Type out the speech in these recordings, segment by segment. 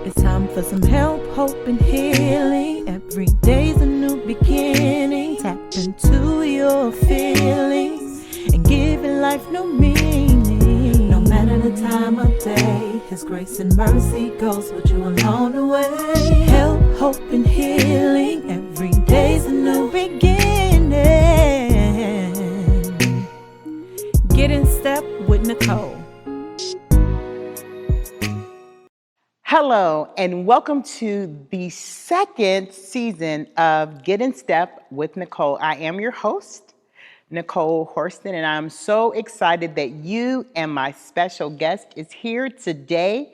It's time for some help, hope, and healing. Every day's a new beginning. Tap into your feelings and giving life new meaning. No matter the time of day, His grace and mercy goes with you along the way. Help, hope, and healing. Every day's a new beginning. Get in step with Nicole. Hello, and welcome to the second season of Get in Step with Nicole. I am your host, Nicole Horston, and I'm so excited that you and my special guest is here today.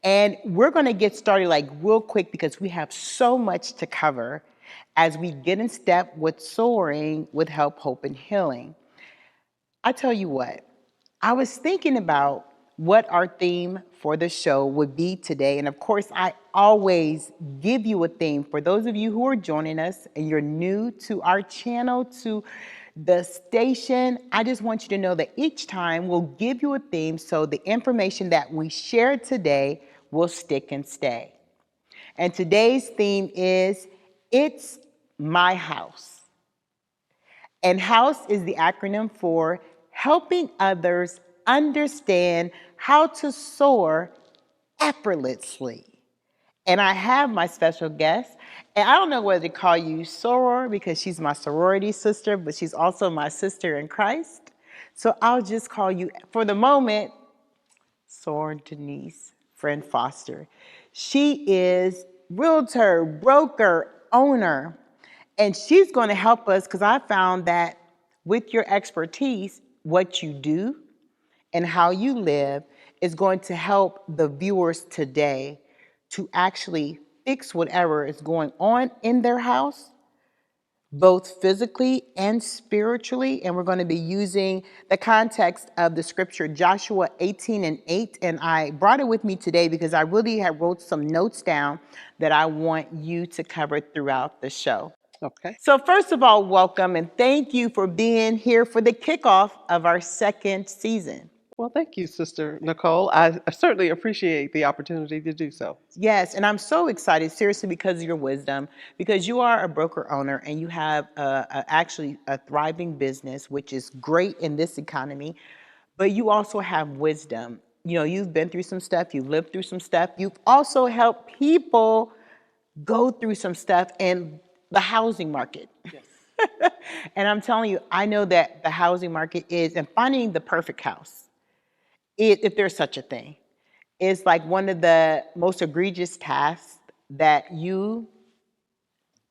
And we're going to get started real quick because we have so much to cover as we get in step with soaring with help, hope, and healing. I tell you what, I was thinking about what our theme for the show would be today. And of course, I always give you a theme. For those of you who are joining us and you're new to our channel, to the station, I just want you to know that each time we'll give you a theme so the information that we share today will stick and stay. And today's theme is It's My House. And HOUSE is the acronym for helping others understand how to soar effortlessly. And I have my special guest, and I don't know whether to call you soror because she's my sorority sister, but she's also my sister in Christ. So I'll just call you, for the moment, SOAR Denise Friend Foster. She is realtor, broker, owner, and she's going to help us because I found that with your expertise, what you do and how you live is going to help the viewers today to actually fix whatever is going on in their house, both physically and spiritually. And we're going to be using the context of the scripture, Joshua 18:8. And I brought it with me today because I really have wrote some notes down that I want you to cover throughout the show. Okay. So first of all, welcome and thank you for being here for the kickoff of our second season. Well, thank you, Sister Nicole. I certainly appreciate the opportunity to do so. Yes, and I'm so excited, seriously, because of your wisdom, because you are a broker owner and you have actually a thriving business, which is great in this economy, but you also have wisdom. You know, you've been through some stuff, you've lived through some stuff, you've also helped people go through some stuff in the housing market. Yes. And I'm telling you, I know that the housing market is, and finding the perfect house, if there's such a thing, is like one of the most egregious tasks that you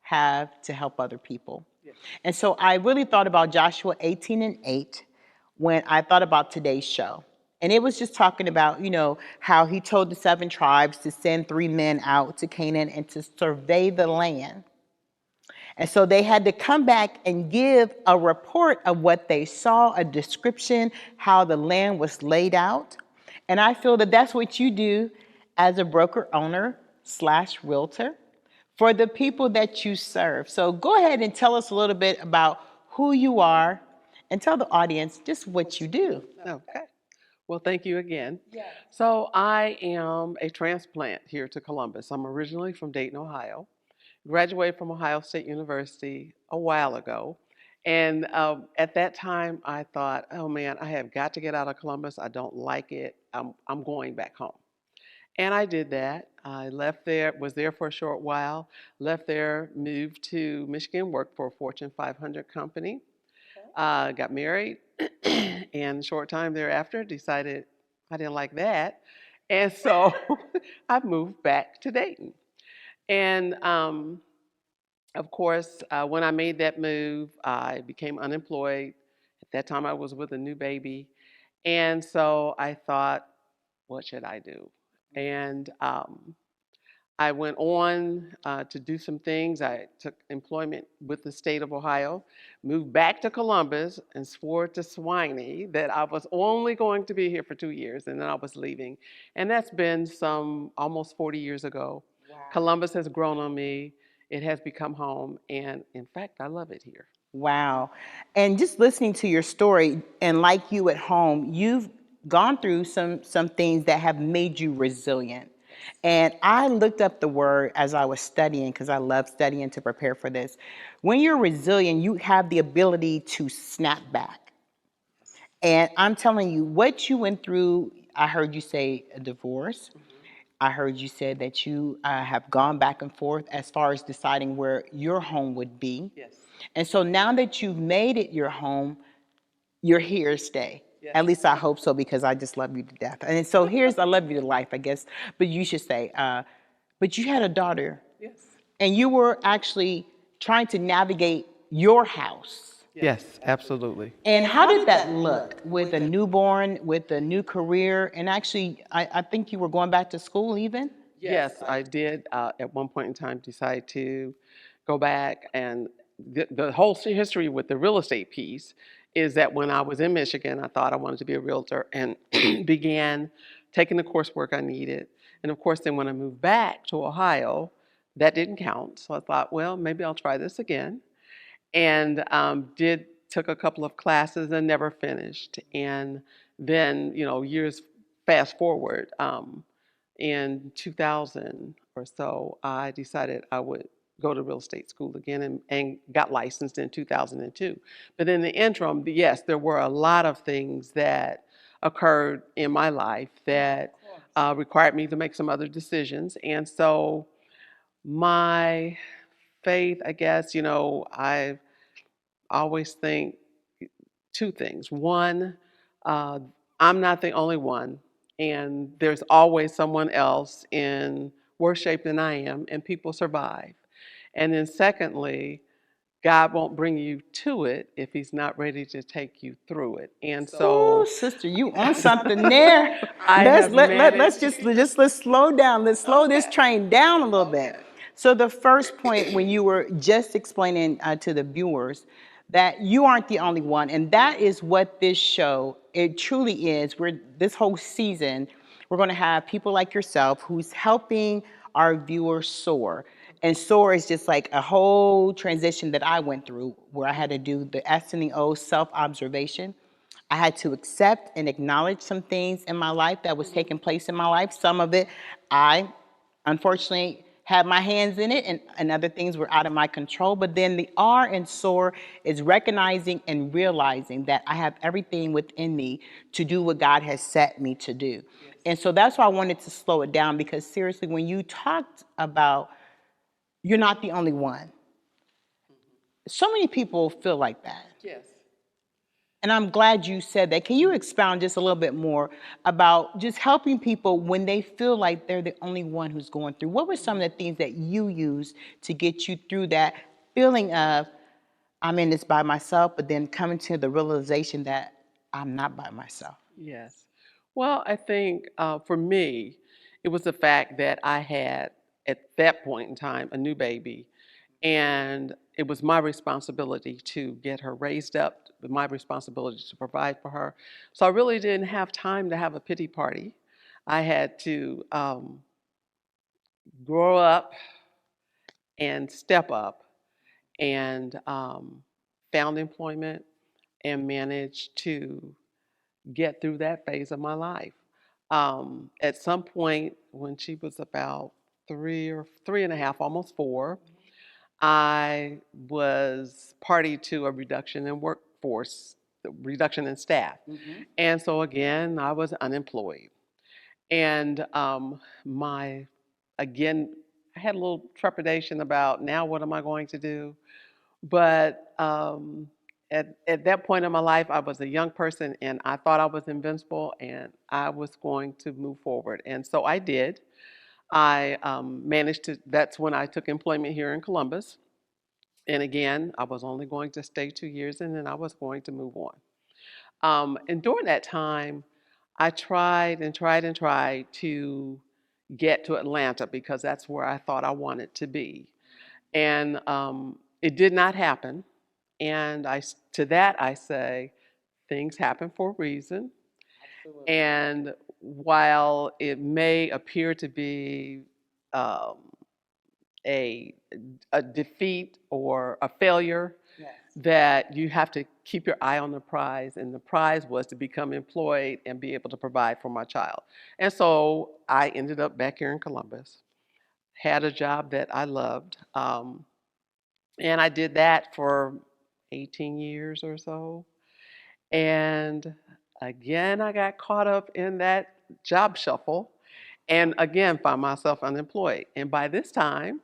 have to help other people. Yes. And so I really thought about Joshua 18:8 when I thought about today's show. And it was just talking about, you know, how he told the 7 tribes to send 3 men out to Canaan and to survey the land. And so they had to come back and give a report of what they saw, a description, how the land was laid out. And I feel that that's what you do as a broker owner / realtor for the people that you serve. So go ahead and tell us a little bit about who you are and tell the audience just what you do. Okay. Well, thank you again. So I am a transplant here to Columbus. I'm originally from Dayton, Ohio. Graduated from Ohio State University a while ago. And at that time, I thought, oh man, I have got to get out of Columbus. I don't like it. I'm going back home. And I did that. I left there, was there for a short while, left there, moved to Michigan, worked for a Fortune 500 company, got married, and a short time thereafter decided I didn't like that. And so I moved back to Dayton. And of course, when I made that move, I became unemployed. At that time, I was with a new baby. And so I thought, what should I do? And I went on to do some things. I took employment with the state of Ohio, moved back to Columbus, and swore to Swiney that I was only going to be here for 2 years, and then I was leaving. And that's been some almost 40 years ago. Wow. Columbus has grown on me. It has become home, and in fact, I love it here. Wow. And just listening to your story, and like you at home, you've gone through some things that have made you resilient. And I looked up the word as I was studying because I love studying to prepare for this. When you're resilient, you have the ability to snap back. And I'm telling you, what you went through, I heard you say a divorce. I heard you said that you have gone back and forth as far as deciding where your home would be. Yes. And so now that you've made it your home, you're here to stay. Yes. At least I hope so, because I just love you to death. And so here's, I love you to life, I guess. But you should say, but you had a daughter, Yes. and you were actually trying to navigate your house. Yes, absolutely. And how did that look with a newborn, with a new career? And actually, I think you were going back to school even? Yes, I did at one point in time decide to go back. And the whole history with the real estate piece is that when I was in Michigan, I thought I wanted to be a realtor and began taking the coursework I needed. And of course, then when I moved back to Ohio, that didn't count. So I thought, well, maybe I'll try this again. And did took a couple of classes and never finished. And then, years fast forward, in 2000 or so, I decided I would go to real estate school again, and got licensed in 2002. But in the interim, yes, there were a lot of things that occurred in my life that required me to make some other decisions. And so my faith, I guess, I always think two things. One, uh, I'm not the only one, and there's always someone else in worse shape than I am, and people survive. And then, secondly, God won't bring you to it if He's not ready to take you through it. And Oh, so, sister, you on something there. I have Let's managed. let's slow down. Let's slow this train down a little bit. So the first point, when you were just explaining to the viewers that you aren't the only one, and that is what this show, it truly is. We're this whole season, we're going to have people like yourself who's helping our viewers soar. And SOAR is just like a whole transition that I went through, where I had to do the S and the O self-observation. I had to accept and acknowledge some things in my life that was taking place in my life. Some of it, I unfortunately had my hands in it, and other things were out of my control. But then the R in SOAR is recognizing and realizing that I have everything within me to do what God has set me to do. And so that's why I wanted to slow it down, because seriously, when you talked about you're not the only one, so many people feel like that. Yes. And I'm glad you said that. Can you expound just a little bit more about just helping people when they feel like they're the only one who's going through? What were some of the things that you used to get you through that feeling of, I'm in this by myself, but then coming to the realization that I'm not by myself? Yes. Well, I think for me, it was the fact that I had, at that point in time, a new baby. And it was my responsibility to get her raised up, my responsibility to provide for her. So I really didn't have time to have a pity party. I had to grow up and step up, and found employment and managed to get through that phase of my life. At some point, when she was about 3 and a half, almost 4, I was party to a reduction in workforce, reduction in staff. And so again, I was unemployed. And again, I had a little trepidation about, now what am I going to do? But at that point in my life, I was a young person, and I thought I was invincible, and I was going to move forward. And so I did. I managed to, that's when I took employment here in Columbus. And again, I was only going to stay 2 years, and then I was going to move on. And during that time, I tried and tried and tried to get to Atlanta, because that's where I thought I wanted to be. And it did not happen. And to that I say, things happen for a reason. And while it may appear to be um, a, a defeat or a failure, that you have to keep your eye on the prize, and the prize was to become employed and be able to provide for my child. And so I ended up back here in Columbus, had a job that I loved, and I did that for 18 years or so. And again, I got caught up in that job shuffle and again found myself unemployed. And by this time,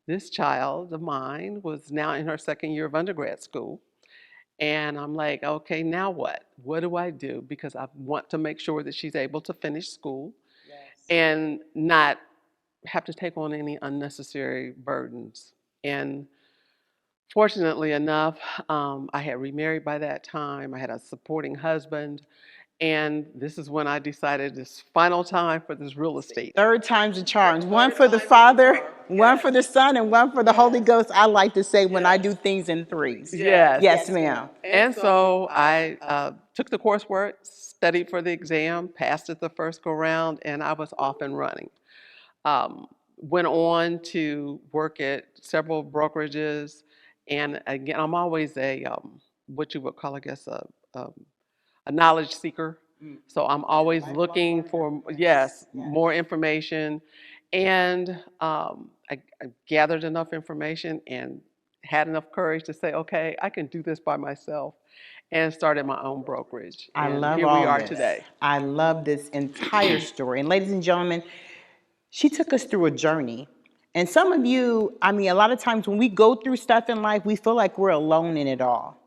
this child of mine was now in her second year of undergrad school. And I'm like, okay, now what? What do I do? Because I want to make sure that she's able to finish school and not have to take on any unnecessary burdens. And fortunately enough, I had remarried by that time. I had a supporting husband. And this is when I decided this final time for this real estate. Third time's a charm. One for the Father, one for the Son, and one for the Holy Ghost. I like to say when I do things in threes. Yes. Yes, ma'am. And so I took the coursework, studied for the exam, passed it the first go round, and I was off and running. Went on to work at several brokerages, and again, I'm always a what you would call, I guess, a knowledge seeker. So I'm always looking for, yes, more information. And I gathered enough information and had enough courage to say, okay, I can do this by myself, and started my own brokerage. I And love here we all are this. today. I love this entire story. And ladies and gentlemen, she took us through a journey. And some of you, I mean, a lot of times when we go through stuff in life, we feel like we're alone in it all.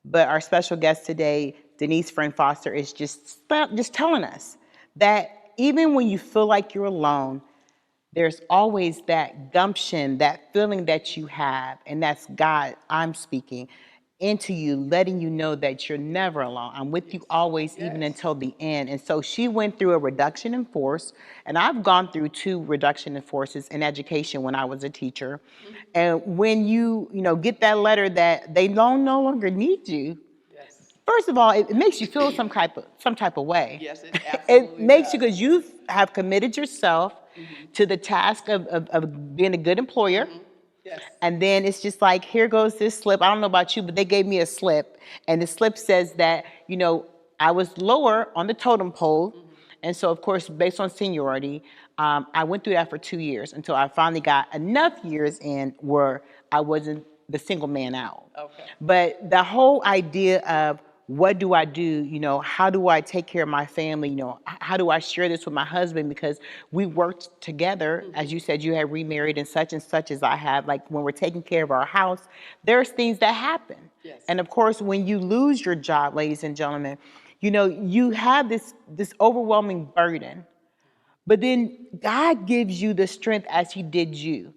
But our special guest today, Denise Friend Foster, is just telling us that even when you feel like you're alone, there's always that gumption, that feeling that you have, and that's God, I'm speaking into you, letting you know that you're never alone. I'm with you always, even until the end. And so she went through a reduction in force, and I've gone through 2 reduction in forces in education when I was a teacher. And when you get that letter that they no longer need you, first of all, it makes you feel some type of way. Yes, it It absolutely makes you, does. because you have committed yourself to the task of being a good employer. Yes. And then it's just like, here goes this slip. I don't know about you, but they gave me a slip. And the slip says that, I was lower on the totem pole. And so, of course, based on seniority, I went through that for 2 years until I finally got enough years in where I wasn't the single man out. Okay. But the whole idea of what do I do? How do I take care of my family? How do I share this with my husband? Because we worked together, as you said, you had remarried and such as I have. Like when we're taking care of our house, there's things that happen. Yes. And of course, when you lose your job, ladies and gentlemen, you have this overwhelming burden. But then God gives you the strength as He did you.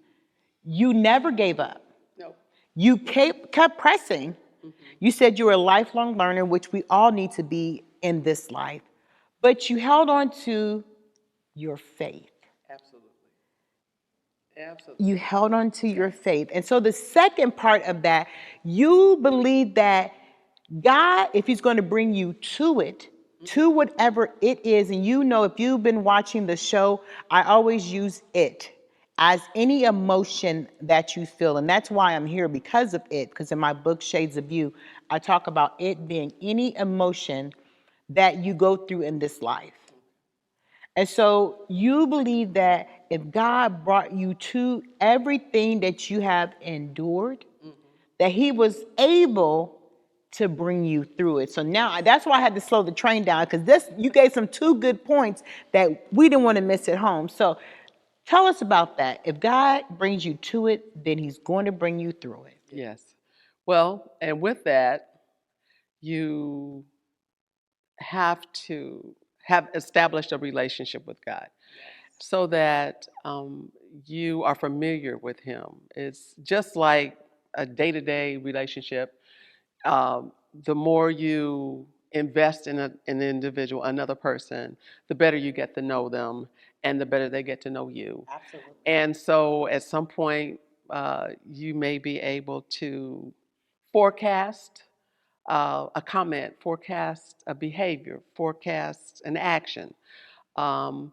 You never gave up. No. You kept pressing. You said you were a lifelong learner, which we all need to be in this life. But you held on to your faith. Absolutely. Absolutely. You held on to your faith. And so the second part of that, you believe that God, if He's going to bring you to it, to whatever it is, and if you've been watching the show, I always use it as any emotion that you feel. And that's why I'm here, because of it. Because in my book, Shades of You, I talk about it being any emotion that you go through in this life. And so you believe that if God brought you to everything that you have endured, that He was able to bring you through it. So now that's why I had to slow the train down, because you gave some 2 good points that we didn't want to miss at home. So tell us about that. If God brings you to it, then He's going to bring you through it. Yes. Well, and with that, you have to have established a relationship with God so that you are familiar with Him. It's just like a day-to-day relationship. The more you invest in an individual, another person, the better you get to know them, and the better they get to know you. Absolutely. And so at some point, you may be able to forecast a comment, forecast a behavior, forecast an action. And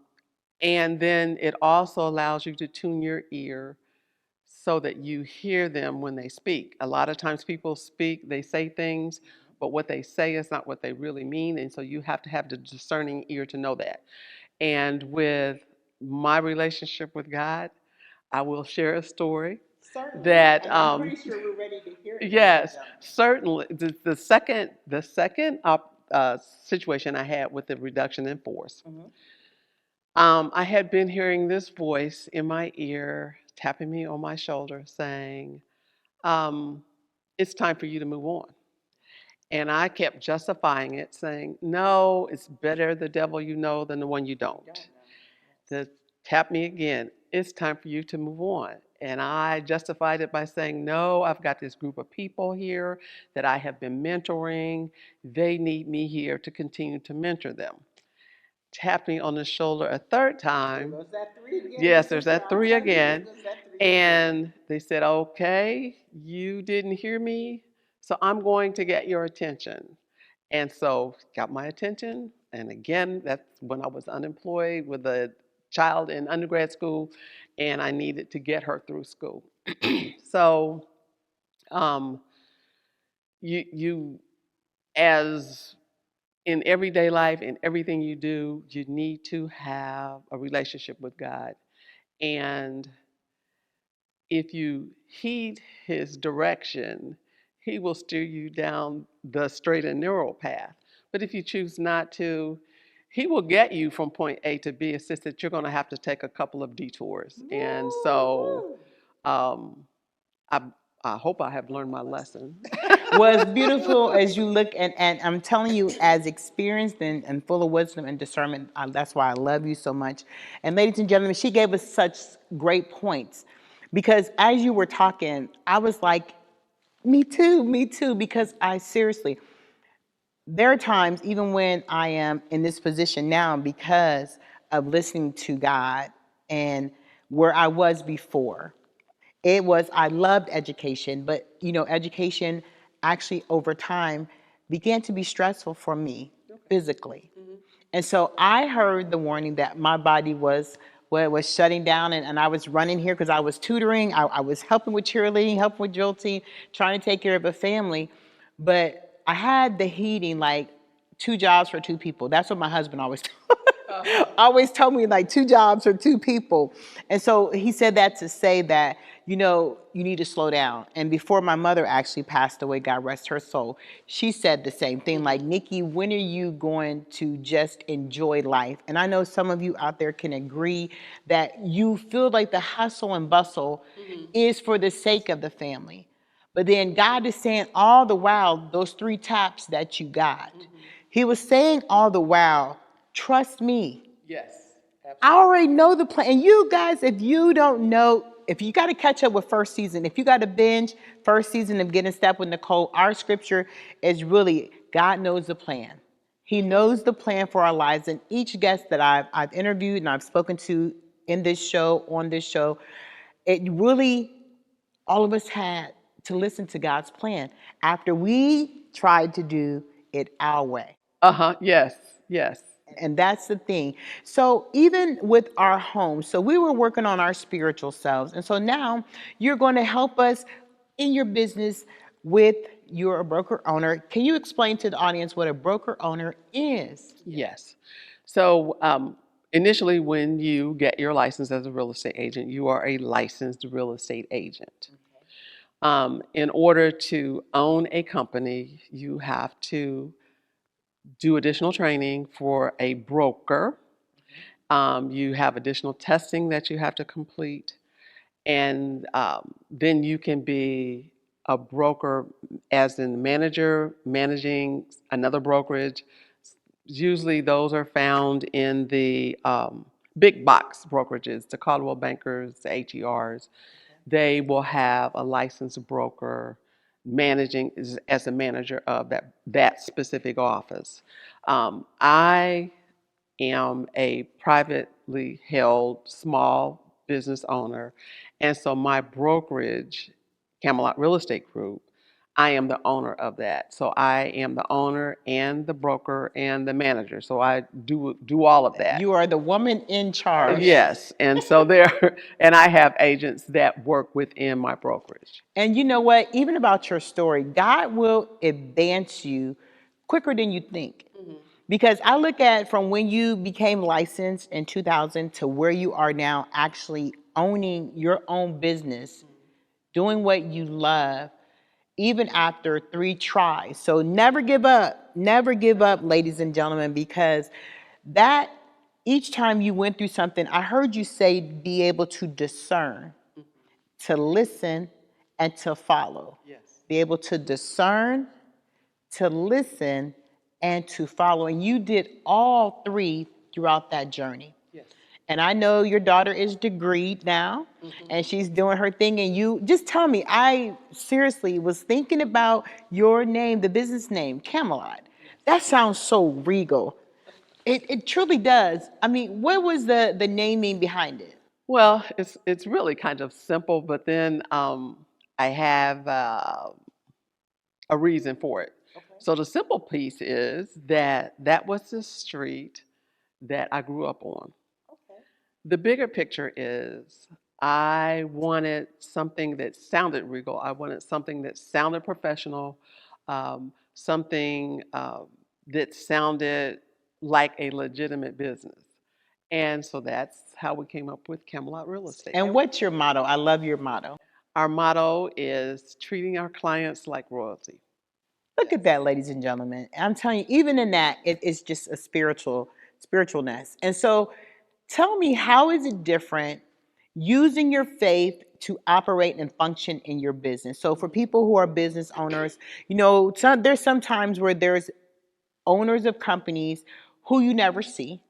then it also allows you to tune your ear so that you hear them when they speak. A lot of times people speak, they say things, but what they say is not what they really mean. And so you have to have the discerning ear to know that. And with my relationship with God, I will share a story Certainly. that And I'm pretty sure we're ready to hear it. yes, certainly. The second situation I had with the reduction in force, Mhm. I had been hearing this voice in my ear, tapping me on my shoulder, saying, "It's time for you to move on." And I kept justifying it, saying, "No, it's better the devil you know than the one you don't." To tap me again, "It's time for you to move on." And I justified it by saying, "No, I've got this group of people here that I have been mentoring. They need me here to continue to mentor them." Tapped me on the shoulder a third time. There goes that three again. Yes, there's that I'm three telling you, there again. goes that three again. And they said, "Okay, you didn't hear me, so I'm going to get your attention." And so got my attention. And again, that's when I was unemployed with a child in undergrad school, and I needed to get her through school. So um, you, as in everyday life, in everything you do, you need to have a relationship with God. And if you heed his direction, he will steer you down the straight and narrow path. But if you choose not to, he will get you from point A to B. It's just that you're going to have to take a couple of detours. And so um, I, I hope I have learned my lesson. Was beautiful as you look, and I'm telling you, as experienced and full of wisdom and discernment, that's why I love you so much. And ladies and gentlemen, she gave us such great points, because as you were talking, I was like, me too, because I seriously, there are times, even when I am in this position now, because of listening to God and where I was before. It was, I loved education, but education actually over time began to be stressful for me physically. And so I heard the warning that my body was shutting down, and I was running here because I was tutoring, I was helping with cheerleading, helping with drill team, trying to take care of a family. But I had the heating, like 2 jobs for 2 people. That's what my husband always always told me, like 2 jobs for 2 people. And so he said that to say that, you need to slow down. And before my mother actually passed away, God rest her soul, she said the same thing, like, "Nikki, when are you going to just enjoy life?" And I know some of you out there can agree that you feel like the hustle and bustle is for the sake of the family. But then God is saying all the while, those 3 taps that you got, he was saying all the while, trust me. Yes, I absolutely. already know the plan. And you guys, if you don't know, if you got to catch up with first season, if you got to binge first season of Get in Step with Nicole, our scripture is really, God knows the plan. He knows the plan for our lives. And each guest that I've interviewed and I've spoken to in this show, on this show, it really, all of us had to listen to God's plan after we tried to do it our way. Uh-huh. Yes, yes. And that's the thing. So even with our home, so we were working on our spiritual selves. And so now you're going to help us in your business with, you're a broker owner. Can you explain to the audience what a broker owner is? Yes. So initially, when you get your license as a real estate agent, you are a licensed real estate agent. In order to own a company, you have to do additional training for a broker. You have additional testing that you have to complete. And then you can be a broker as in manager, managing another brokerage. Usually those are found in the big box brokerages, the Caldwell Bankers, the HERs. They will have a licensed broker managing as a manager of that specific office. I am a privately held small business owner, and so my brokerage, Camelot Real Estate Group, I am the owner of that. So I am the owner and the broker and the manager. So I do all of that. You are the woman in charge. Yes, and so there, and I have agents that work within my brokerage. And you know what? Even about your story, God will advance you quicker than you think. Because I look at from when you became licensed in 2000 to where you are now, actually owning your own business, doing what you love, even after 3 tries. So never give up. Never give up, ladies and gentlemen, because that each time you went through something, I heard you say be able to discern, to listen, and to follow. Yes. Be able to discern, to listen, and to follow. And you did all 3 throughout that journey. Yes. And I know your daughter is degreed now, and she's doing her thing. And you just tell me, I seriously was thinking about your name, the business name, Camelot. That sounds so regal. It truly does. I mean, what was the naming behind it? Well, it's really kind of simple, but then I have a reason for it. So the simple piece is that that was the street that I grew up on. The bigger picture is I wanted something that sounded regal. I wanted something that sounded professional, something that sounded like a legitimate business. And so that's how we came up with Camelot Real Estate. And what's your motto? I love your motto. Our motto is treating our clients like royalty. Look at that, ladies and gentlemen. I'm telling you, even in that, it's just a spiritualness. And so tell me, how is it different using your faith to operate and function in your business? So for people who are business owners, there's some times where there's owners of companies who you never see.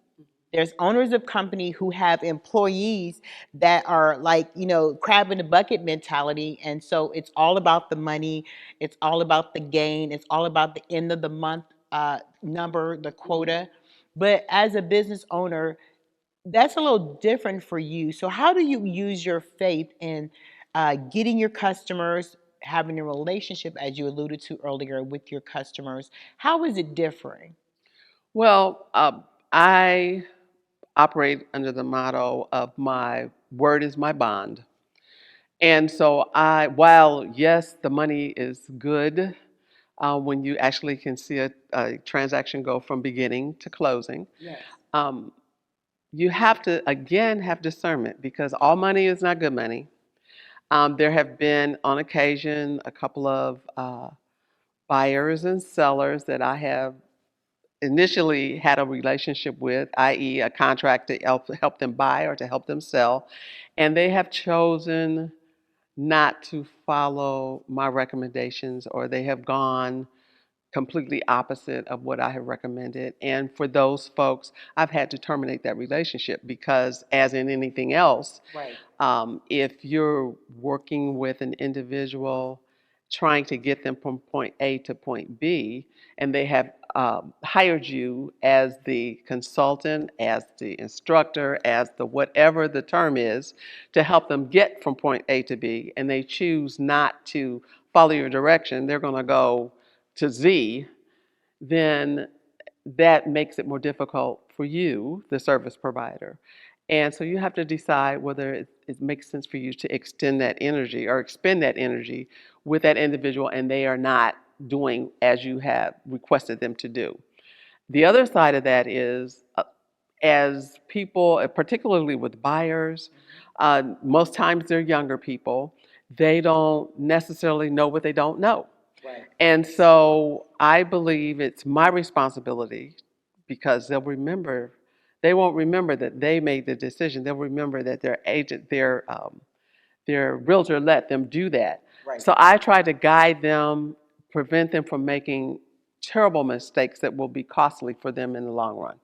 There's owners of company who have employees that are like, crab in the bucket mentality. And so it's all about the money. It's all about the gain. It's all about the end of the month number, the quota. But as a business owner, that's a little different for you. So how do you use your faith in getting your customers, having a relationship, as you alluded to earlier, with your customers? How is it differing? Well, I operate under the motto of my word is my bond. And so while yes, the money is good when you actually can see a transaction go from beginning to closing, um, you have to, again, have discernment because all money is not good money. There have been, on occasion, a couple of buyers and sellers that I have initially had a relationship with, i.e., a contract to help them buy or to help them sell, and they have chosen not to follow my recommendations or they have gone completely opposite of what I have recommended. And for those folks, I've had to terminate that relationship because, as in anything else, Right. if you're working with an individual trying to get them from point A to point B, and they have hired you as the consultant, as the instructor, as the whatever the term is, to help them get from point A to B, and they choose not to follow your direction, they're going to go to Z, then that makes it more difficult for you, the service provider. And so you have to decide whether it makes sense for you to extend that energy or expend that energy with that individual and they are not doing as you have requested them to do. The other side of that is as people, particularly with buyers, most times they're younger people, they don't necessarily know what they don't know. Right. And so I believe it's my responsibility because they won't remember that they made the decision. They'll remember that their agent, their realtor let them do that. Right. So I try to guide them, prevent them from making terrible mistakes that will be costly for them in the long run.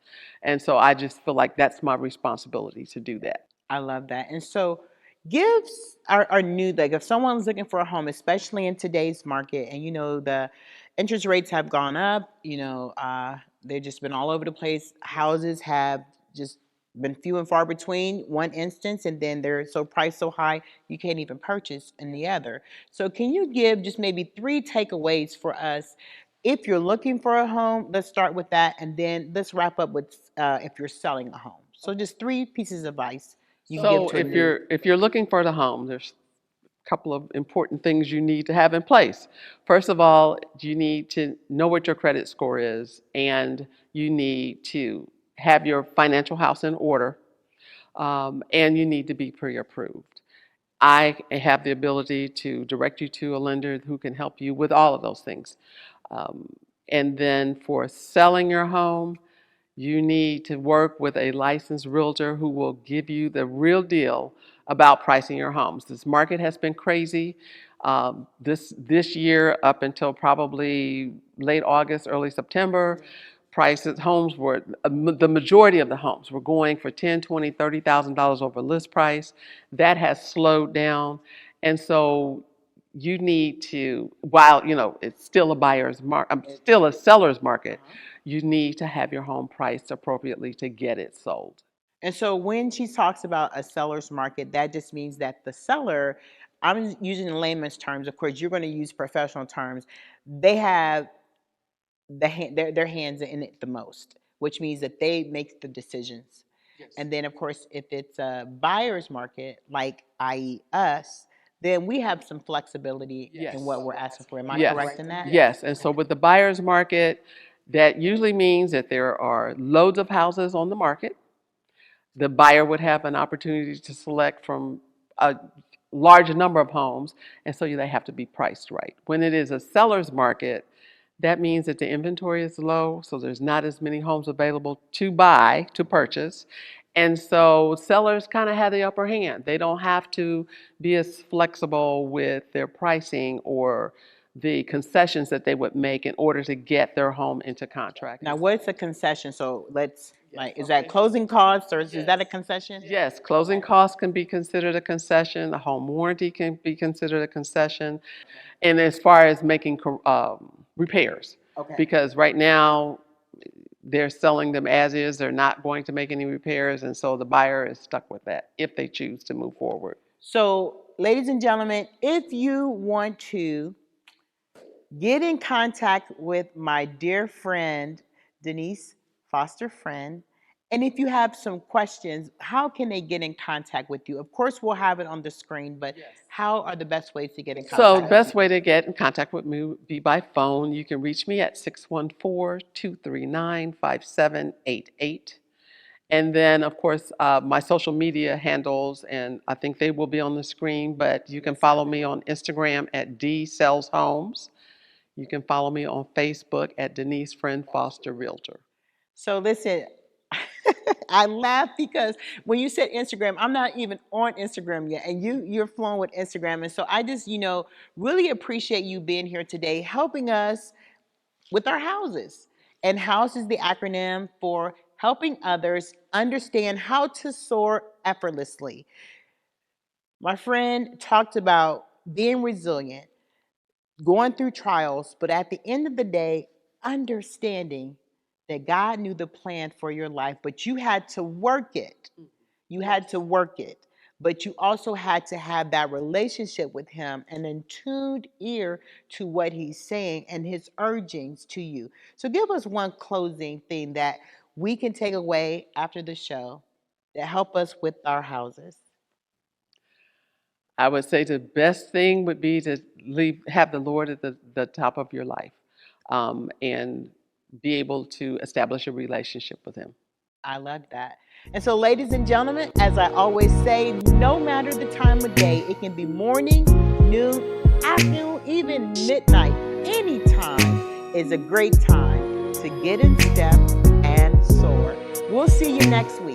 And so I just feel like that's my responsibility to do that. I love that. And so gives are new, like if someone's looking for a home, especially in today's market, and the interest rates have gone up, they've just been all over the place. Houses have just been few and far between one instance, and then they're so priced so high you can't even purchase in the other. So can you give just maybe 3 takeaways for us if you're looking for a home? Let's start with that, and then let's wrap up with if you're selling a home. So just 3 pieces of advice you give So to a new. if you're looking for the home, there's a couple of important things you need to have in place. First of all, you need to know what your credit score is, and you need to have your financial house in order, and you need to be pre-approved. I have the ability to direct you to a lender who can help you with all of those things. Um, and then for selling your home, you need to work with a licensed realtor who will give you the real deal about pricing your homes. This market has been crazy. This year up until probably late August, early September, homes were, the majority of the homes were going for $10,000, $20,000, $30,000 over list price. That has slowed down. And so you need to, while it's still a still a seller's market, you need to have your home priced appropriately to get it sold. And so when she talks about a seller's market, that just means that the seller, I'm using layman's terms, of course, you're going to use professional terms, they have their hands in it the most, which means that they make the decisions. Yes. And then, of course, if it's a buyer's market, like i.e. us, then we have some flexibility in what we're asking for. Am I Yes. correct in that? Yes, and so with the buyer's market, that usually means that there are loads of houses on the market. The buyer would have an opportunity to select from a large number of homes, and so they have to be priced right. When it is a seller's market, that means that the inventory is low, so there's not as many homes available to buy, to purchase. And so sellers kind of have the upper hand. They don't have to be as flexible with their pricing or the concessions that they would make in order to get their home into contract. Now, what's a concession? So let's, is that closing costs, or is that a concession? Yes, closing costs can be considered a concession. The home warranty can be considered a concession. And as far as making repairs, because right now they're selling them as is, they're not going to make any repairs, and so the buyer is stuck with that if they choose to move forward. So, ladies and gentlemen, if you want to get in contact with my dear friend, Denise Foster Friend, and if you have some questions, how can they get in contact with you? Of course, we'll have it on the screen, but how are the best ways to get in contact? So the best way to get in contact with me would be by phone. You can reach me at 614-239-5788. And then, of course, my social media handles, and I think they will be on the screen, but you can follow me on Instagram at D Sells Homes. You can follow me on Facebook at Denise Friend Foster Realtor. So listen, I laugh because when you said Instagram, I'm not even on Instagram yet, and you're flowing with Instagram. And so I just, really appreciate you being here today, helping us with our houses. And HOUSE is the acronym for helping others understand how to soar effortlessly. My friend talked about being resilient, going through trials, but at the end of the day, understanding that God knew the plan for your life, but you had to work it. You had to work it. But you also had to have that relationship with Him, and an tuned ear to what He's saying and His urgings to you. So give us one closing thing that we can take away after the show that help us with our houses. I would say the best thing would be to have the Lord at the top of your life, and be able to establish a relationship with Him. I love that. And so, ladies and gentlemen, as I always say, no matter the time of day, it can be morning, noon, afternoon, even midnight, any time is a great time to get in step and soar. We'll see you next week.